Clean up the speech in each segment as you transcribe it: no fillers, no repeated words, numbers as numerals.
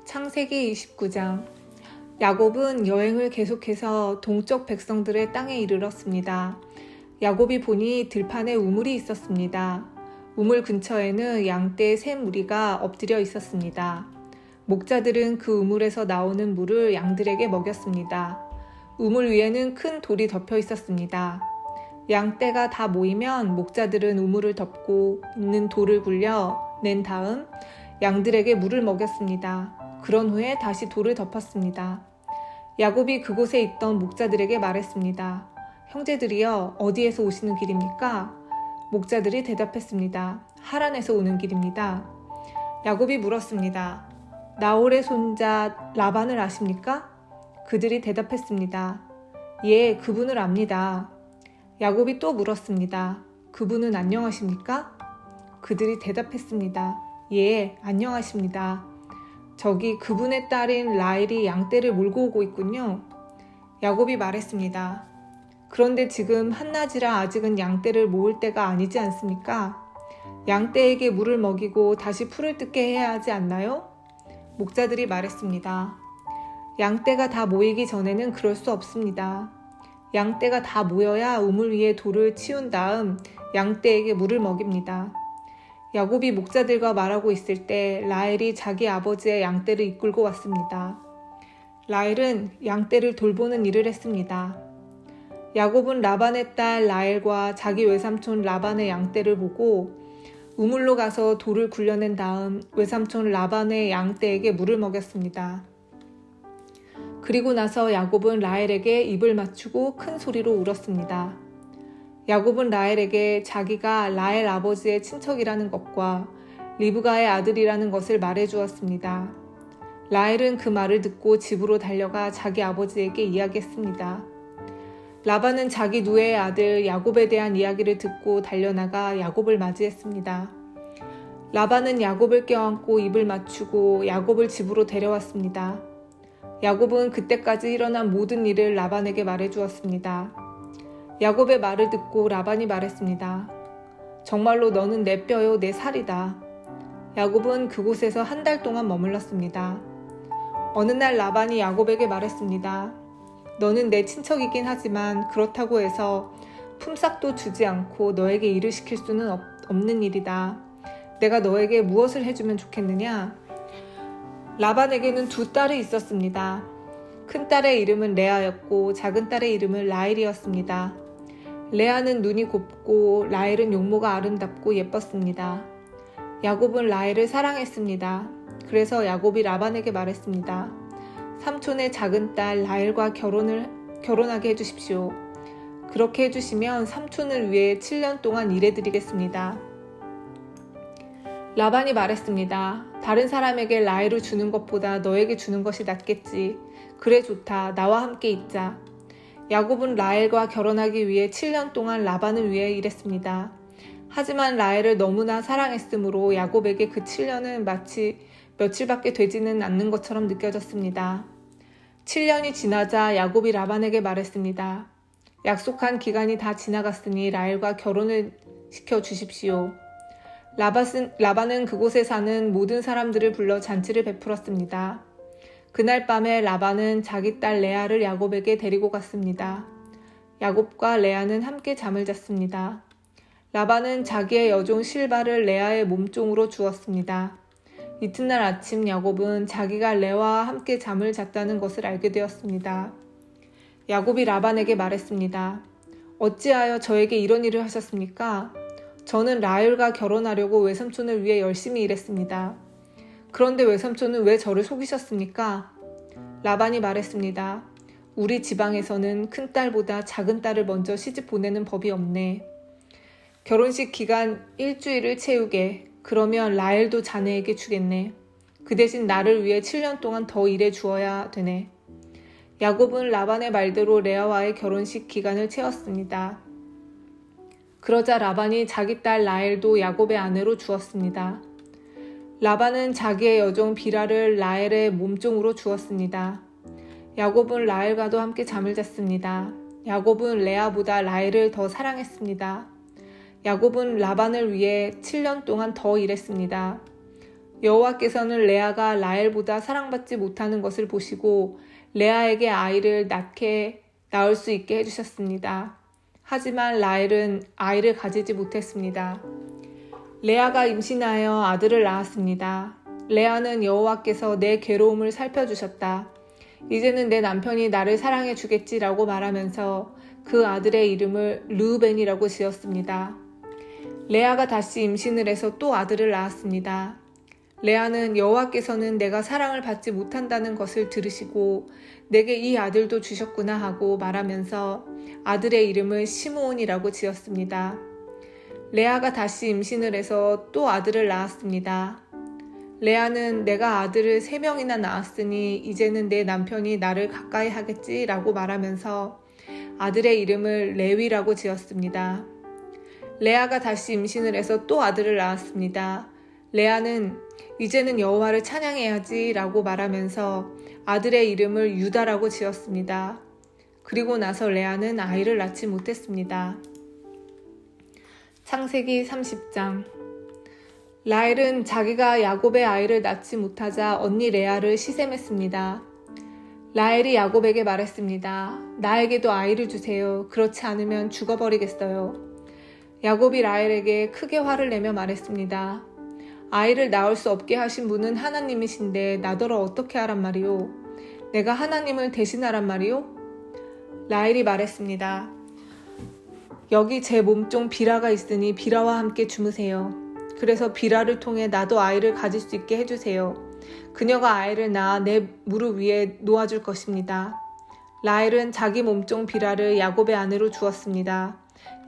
창세기 29장. 야곱은 여행을 계속해서 동쪽 백성들의 땅에 이르렀습니다. 야곱이 보니 들판에 우물이 있었습니다. 우물 근처에는 양떼 세 무리가 엎드려 있었습니다. 목자들은 그 우물에서 나오는 물을 양들에게 먹였습니다. 우물 위에는 큰 돌이 덮여 있었습니다. 양떼가 다 모이면 목자들은 우물을 덮고 있는 돌을 굴려 낸 다음 양들에게 물을 먹였습니다. 그런 후에 다시 돌을 덮었습니다. 야곱이 그곳에 있던 목자들에게 말했습니다. 형제들이여, 어디에서 오시는 길입니까? 목자들이 대답했습니다. 하란에서 오는 길입니다. 야곱이 물었습니다. 나홀의 손자 라반을 아십니까? 그들이 대답했습니다. 예, 그분을 압니다. 야곱이 또 물었습니다. 그분은 안녕하십니까? 그들이 대답했습니다. 예, 안녕하십니다. 저기 그분의 딸인 라헬이 양떼를 몰고 오고 있군요. 야곱이 말했습니다. 그런데 지금 한낮이라 아직은 양떼를 모을 때가 아니지 않습니까? 양떼에게 물을 먹이고 다시 풀을 뜯게 해야 하지 않나요? 목자들이 말했습니다. 양떼가 다 모이기 전에는 그럴 수 없습니다. 양떼가 다 모여야 우물 위에 돌을 치운 다음 양떼에게 물을 먹입니다. 야곱이 목자들과 말하고 있을 때 라헬이 자기 아버지의 양떼를 이끌고 왔습니다. 라헬은 양떼를 돌보는 일을 했습니다. 야곱은 라반의 딸 라헬과 자기 외삼촌 라반의 양떼를 보고 우물로 가서 돌을 굴려낸 다음 외삼촌 라반의 양떼에게 물을 먹였습니다. 그리고 나서 야곱은 라헬에게 입을 맞추고 큰 소리로 울었습니다. 야곱은 라헬에게 자기가 라헬 아버지의 친척이라는 것과 리브가의 아들이라는 것을 말해 주었습니다. 라헬은 그 말을 듣고 집으로 달려가 자기 아버지에게 이야기했습니다. 라반은 자기 누이의 아들 야곱에 대한 이야기를 듣고 달려나가 야곱을 맞이했습니다. 라반은 야곱을 껴안고 입을 맞추고 야곱을 집으로 데려왔습니다. 야곱은 그때까지 일어난 모든 일을 라반에게 말해 주었습니다. 야곱의 말을 듣고 라반이 말했습니다. 정말로 너는 내 뼈요 내 살이다. 야곱은 그곳에서 한 달 동안 머물렀습니다. 어느 날 라반이 야곱에게 말했습니다. 너는 내 친척이긴 하지만 그렇다고 해서 품삯도 주지 않고 너에게 일을 시킬 수는 없는 일이다. 내가 너에게 무엇을 해주면 좋겠느냐? 라반에게는 두 딸이 있었습니다. 큰 딸의 이름은 레아였고 작은 딸의 이름은 라헬이었습니다. 레아는 눈이 곱고 라헬은 용모가 아름답고 예뻤습니다. 야곱은 라헬을 사랑했습니다. 그래서 야곱이 라반에게 말했습니다. 삼촌의 작은 딸 라헬과 결혼하게 해주십시오. 그렇게 해주시면 삼촌을 위해 7년 동안 일해드리겠습니다. 라반이 말했습니다. 다른 사람에게 라헬을 주는 것보다 너에게 주는 것이 낫겠지. 그래 좋다. 나와 함께 있자. 야곱은 라헬과 결혼하기 위해 7년 동안 라반을 위해 일했습니다. 하지만 라헬을 너무나 사랑했으므로 야곱에게 그 7년은 마치 며칠밖에 되지는 않는 것처럼 느껴졌습니다. 7년이 지나자 야곱이 라반에게 말했습니다. 약속한 기간이 다 지나갔으니 라헬과 결혼을 시켜주십시오. 라반은 그곳에 사는 모든 사람들을 불러 잔치를 베풀었습니다. 그날 밤에 라반은 자기 딸 레아를 야곱에게 데리고 갔습니다. 야곱과 레아는 함께 잠을 잤습니다. 라반은 자기의 여종 실바를 레아의 몸종으로 주었습니다. 이튿날 아침 야곱은 자기가 레아와 함께 잠을 잤다는 것을 알게 되었습니다. 야곱이 라반에게 말했습니다. 어찌하여 저에게 이런 일을 하셨습니까? 저는 라헬과 결혼하려고 외삼촌을 위해 열심히 일했습니다. 그런데 외삼촌은 왜 저를 속이셨습니까? 라반이 말했습니다. 우리 지방에서는 큰 딸보다 작은 딸을 먼저 시집 보내는 법이 없네. 결혼식 기간 일주일을 채우게. 그러면 라헬도 자네에게 주겠네. 그 대신 나를 위해 7년 동안 더 일해 주어야 되네. 야곱은 라반의 말대로 레아와의 결혼식 기간을 채웠습니다. 그러자 라반이 자기 딸 라헬도 야곱의 아내로 주었습니다. 라반은 자기의 여종 비라를 라헬의 몸종으로 주었습니다. 야곱은 라헬과도 함께 잠을 잤습니다. 야곱은 레아보다 라헬을 더 사랑했습니다. 야곱은 라반을 위해 7년 동안 더 일했습니다. 여호와께서는 레아가 라헬보다 사랑받지 못하는 것을 보시고 레아에게 아이를 낳을 수 있게 해주셨습니다. 하지만 라헬은 아이를 가지지 못했습니다. 레아가 임신하여 아들을 낳았습니다. 레아는 여호와께서 내 괴로움을 살펴주셨다. 이제는 내 남편이 나를 사랑해 주겠지라고 말하면서 그 아들의 이름을 르우벤이라고 지었습니다. 레아가 다시 임신을 해서 또 아들을 낳았습니다. 레아는 여호와께서는 내가 사랑을 받지 못한다는 것을 들으시고 내게 이 아들도 주셨구나 하고 말하면서 아들의 이름을 시므온이라고 지었습니다. 레아가 다시 임신을 해서 또 아들을 낳았습니다. 레아는 내가 아들을 3명이나 낳았으니 이제는 내 남편이 나를 가까이 하겠지라고 말하면서 아들의 이름을 레위라고 지었습니다. 레아가 다시 임신을 해서 또 아들을 낳았습니다. 레아는 이제는 여호와를 찬양해야지라고 말하면서 아들의 이름을 유다라고 지었습니다. 그리고 나서 레아는 아이를 낳지 못했습니다. 창세기 30장. 라헬은 자기가 야곱의 아이를 낳지 못하자 언니 레아를 시샘했습니다. 라헬이 야곱에게 말했습니다. 나에게도 아이를 주세요. 그렇지 않으면 죽어버리겠어요. 야곱이 라헬에게 크게 화를 내며 말했습니다. 아이를 낳을 수 없게 하신 분은 하나님이신데 나더러 어떻게 하란 말이오? 내가 하나님을 대신하란 말이오? 라헬이 말했습니다. 여기 제 몸종 비라가 있으니 비라와 함께 주무세요. 그래서 비라를 통해 나도 아이를 가질 수 있게 해주세요. 그녀가 아이를 낳아 내 무릎 위에 놓아줄 것입니다. 라헬은 자기 몸종 비라를 야곱의 아내로 주었습니다.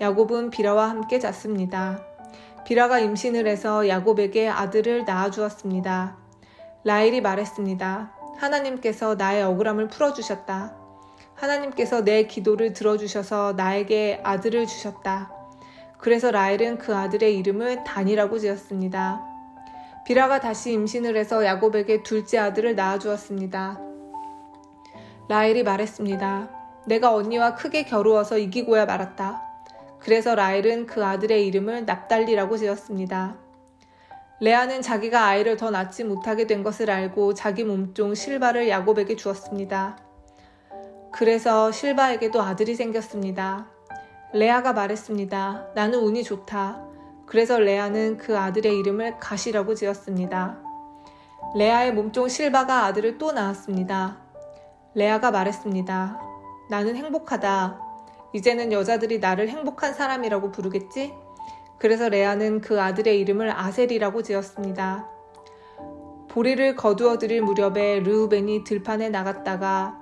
야곱은 비라와 함께 잤습니다. 비라가 임신을 해서 야곱에게 아들을 낳아주었습니다. 라헬이 말했습니다. 하나님께서 나의 억울함을 풀어주셨다. 하나님께서 내 기도를 들어주셔서 나에게 아들을 주셨다. 그래서 라헬은 그 아들의 이름을 단이라고 지었습니다. 비라가 다시 임신을 해서 야곱에게 둘째 아들을 낳아주었습니다. 라헬이 말했습니다. 내가 언니와 크게 겨루어서 이기고야 말았다. 그래서 라헬은 그 아들의 이름을 납달리라고 지었습니다. 레아는 자기가 아이를 더 낳지 못하게 된 것을 알고 자기 몸종 실바를 야곱에게 주었습니다. 그래서 실바에게도 아들이 생겼습니다. 레아가 말했습니다. 나는 운이 좋다. 그래서 레아는 그 아들의 이름을 갓이라고 지었습니다. 레아의 몸종 실바가 아들을 또 낳았습니다. 레아가 말했습니다. 나는 행복하다. 이제는 여자들이 나를 행복한 사람이라고 부르겠지? 그래서 레아는 그 아들의 이름을 아셀이라고 지었습니다. 보리를 거두어 들일 무렵에 르우벤이 들판에 나갔다가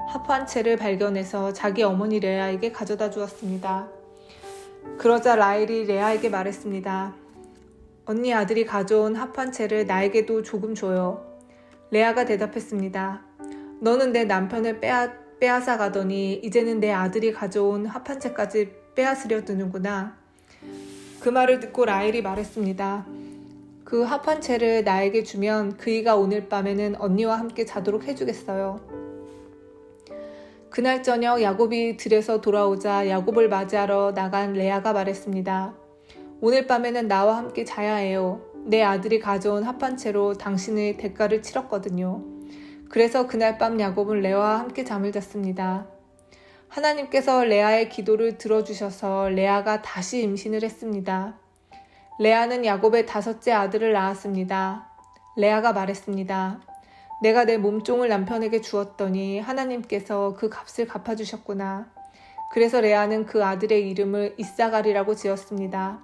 합환채를 발견해서 자기 어머니 레아에게 가져다 주었습니다. 그러자 라헬이 레아에게 말했습니다. 언니 아들이 가져온 합환채를 나에게도 조금 줘요. 레아가 대답했습니다. 너는 내 남편을 빼앗아 가더니 이제는 내 아들이 가져온 합환채까지 빼앗으려 드는구나. 그 말을 듣고 라헬이 말했습니다. 그 합환채를 나에게 주면 그이가 오늘 밤에는 언니와 함께 자도록 해주겠어요. 그날 저녁 야곱이 들에서 돌아오자 야곱을 맞이하러 나간 레아가 말했습니다. 오늘 밤에는 나와 함께 자야 해요. 내 아들이 가져온 합환채로 당신의 대가를 치렀거든요. 그래서 그날 밤 야곱은 레아와 함께 잠을 잤습니다. 하나님께서 레아의 기도를 들어주셔서 레아가 다시 임신을 했습니다. 레아는 야곱의 5째 아들을 낳았습니다. 레아가 말했습니다. 내가 내 몸종을 남편에게 주었더니 하나님께서 그 값을 갚아주셨구나. 그래서 레아는 그 아들의 이름을 이사갈이라고 지었습니다.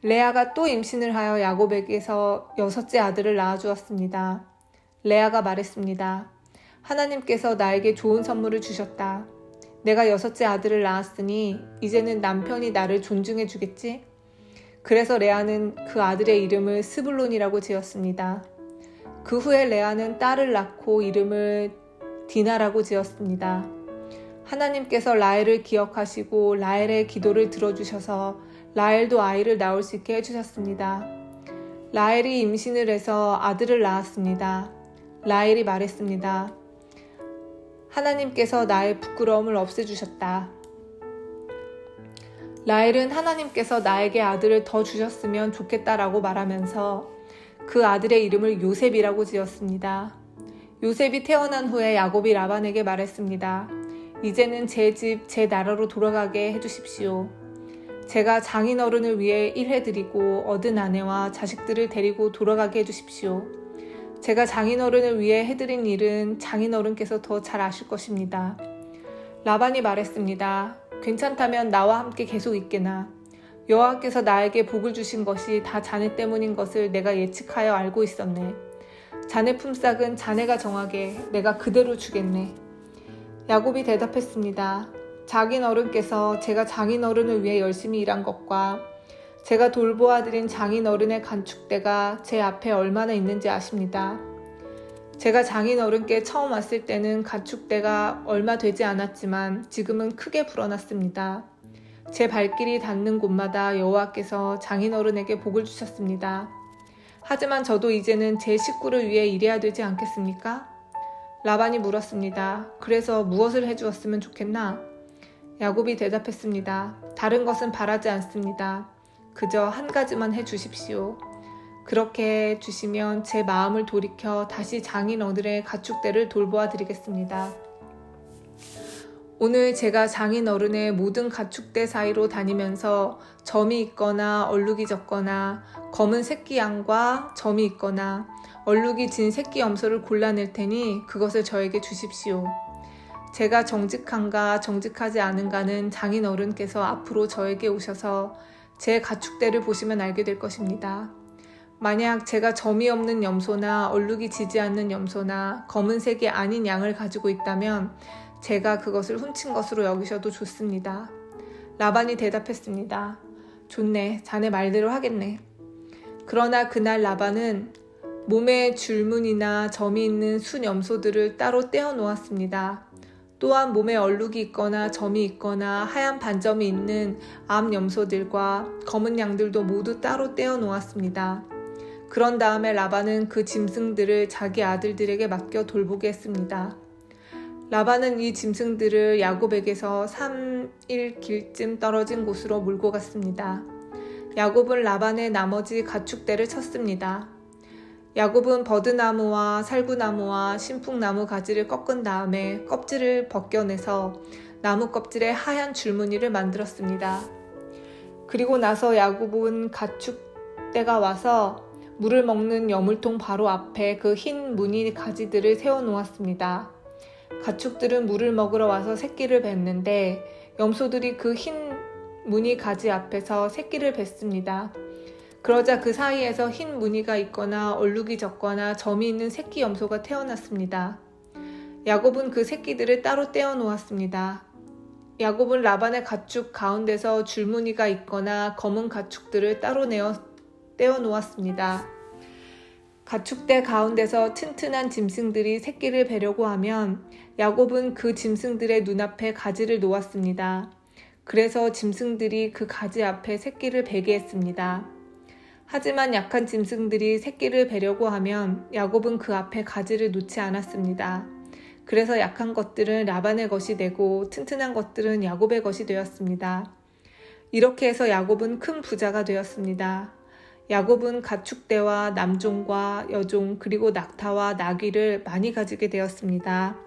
레아가 또 임신을 하여 야곱에게서 6째 아들을 낳아주었습니다. 레아가 말했습니다. 하나님께서 나에게 좋은 선물을 주셨다. 내가 6째 아들을 낳았으니 이제는 남편이 나를 존중해 주겠지? 그래서 레아는 그 아들의 이름을 스불론이라고 지었습니다. 그 후에 레아는 딸을 낳고 이름을 디나라고 지었습니다. 하나님께서 라헬을 기억하시고 라헬의 기도를 들어주셔서 라헬도 아이를 낳을 수 있게 해주셨습니다. 라헬이 임신을 해서 아들을 낳았습니다. 라헬이 말했습니다. 하나님께서 나의 부끄러움을 없애주셨다. 라헬은 하나님께서 나에게 아들을 더 주셨으면 좋겠다라고 말하면서 그 아들의 이름을 요셉이라고 지었습니다. 요셉이 태어난 후에 야곱이 라반에게 말했습니다. 이제는 제 집, 제 나라로 돌아가게 해주십시오. 제가 장인어른을 위해 일해드리고 얻은 아내와 자식들을 데리고 돌아가게 해주십시오. 제가 장인어른을 위해 해드린 일은 장인어른께서 더 잘 아실 것입니다. 라반이 말했습니다. 괜찮다면 나와 함께 계속 있게나. 여호와께서 나에게 복을 주신 것이 다 자네 때문인 것을 내가 예측하여 알고 있었네. 자네 품삯은 자네가 정하게 내가 그대로 주겠네. 야곱이 대답했습니다. 장인어른께서 제가 장인어른을 위해 열심히 일한 것과 제가 돌보아드린 장인어른의 간축대가 제 앞에 얼마나 있는지 아십니다. 제가 장인어른께 처음 왔을 때는 간축대가 얼마 되지 않았지만 지금은 크게 불어났습니다. 제 발길이 닿는 곳마다 여호와께서 장인어른에게 복을 주셨습니다. 하지만 저도 이제는 제 식구를 위해 일해야 되지 않겠습니까? 라반이 물었습니다. 그래서 무엇을 해주었으면 좋겠나? 야곱이 대답했습니다. 다른 것은 바라지 않습니다. 그저 한 가지만 해주십시오. 그렇게 해주시면 제 마음을 돌이켜 다시 장인어른의 가축대를 돌보아 드리겠습니다. 오늘 제가 장인어른의 모든 가축대 사이로 다니면서 점이 있거나 얼룩이 졌거나 검은 새끼 양과 점이 있거나 얼룩이 진 새끼 염소를 골라낼 테니 그것을 저에게 주십시오. 제가 정직한가 정직하지 않은가는 장인어른께서 앞으로 저에게 오셔서 제 가축대를 보시면 알게 될 것입니다. 만약 제가 점이 없는 염소나 얼룩이 지지 않는 염소나 검은색이 아닌 양을 가지고 있다면 제가 그것을 훔친 것으로 여기셔도 좋습니다. 라반이 대답했습니다. 좋네, 자네 말대로 하겠네. 그러나 그날 라반은 몸에 줄무늬나 점이 있는 순 염소들을 따로 떼어 놓았습니다. 또한 몸에 얼룩이 있거나 점이 있거나 하얀 반점이 있는 암 염소들과 검은 양들도 모두 따로 떼어 놓았습니다. 그런 다음에 라반은 그 짐승들을 자기 아들들에게 맡겨 돌보게 했습니다. 라반은 이 짐승들을 야곱에게서 3일 길쯤 떨어진 곳으로 몰고 갔습니다. 야곱은 라반의 나머지 가축대를 쳤습니다. 야곱은 버드나무와 살구나무와 신풍나무 가지를 꺾은 다음에 껍질을 벗겨내서 나무 껍질에 하얀 줄무늬를 만들었습니다. 그리고 나서 야곱은 가축대가 와서 물을 먹는 여물통 바로 앞에 그 흰 무늬 가지들을 세워놓았습니다. 가축들은 물을 먹으러 와서 새끼를 뱉는데 염소들이 그 흰 무늬 가지 앞에서 새끼를 뱉습니다. 그러자 그 사이에서 흰 무늬가 있거나 얼룩이 졌거나 점이 있는 새끼 염소가 태어났습니다. 야곱은 그 새끼들을 따로 떼어 놓았습니다. 야곱은 라반의 가축 가운데서 줄무늬가 있거나 검은 가축들을 따로 떼어 놓았습니다. 가축대 가운데서 튼튼한 짐승들이 새끼를 베려고 하면 야곱은 그 짐승들의 눈앞에 가지를 놓았습니다. 그래서 짐승들이 그 가지 앞에 새끼를 베게 했습니다. 하지만 약한 짐승들이 새끼를 베려고 하면 야곱은 그 앞에 가지를 놓지 않았습니다. 그래서 약한 것들은 라반의 것이 되고 튼튼한 것들은 야곱의 것이 되었습니다. 이렇게 해서 야곱은 큰 부자가 되었습니다. 야곱은 가축대와 남종과 여종 그리고 낙타와 나귀를 많이 가지게 되었습니다.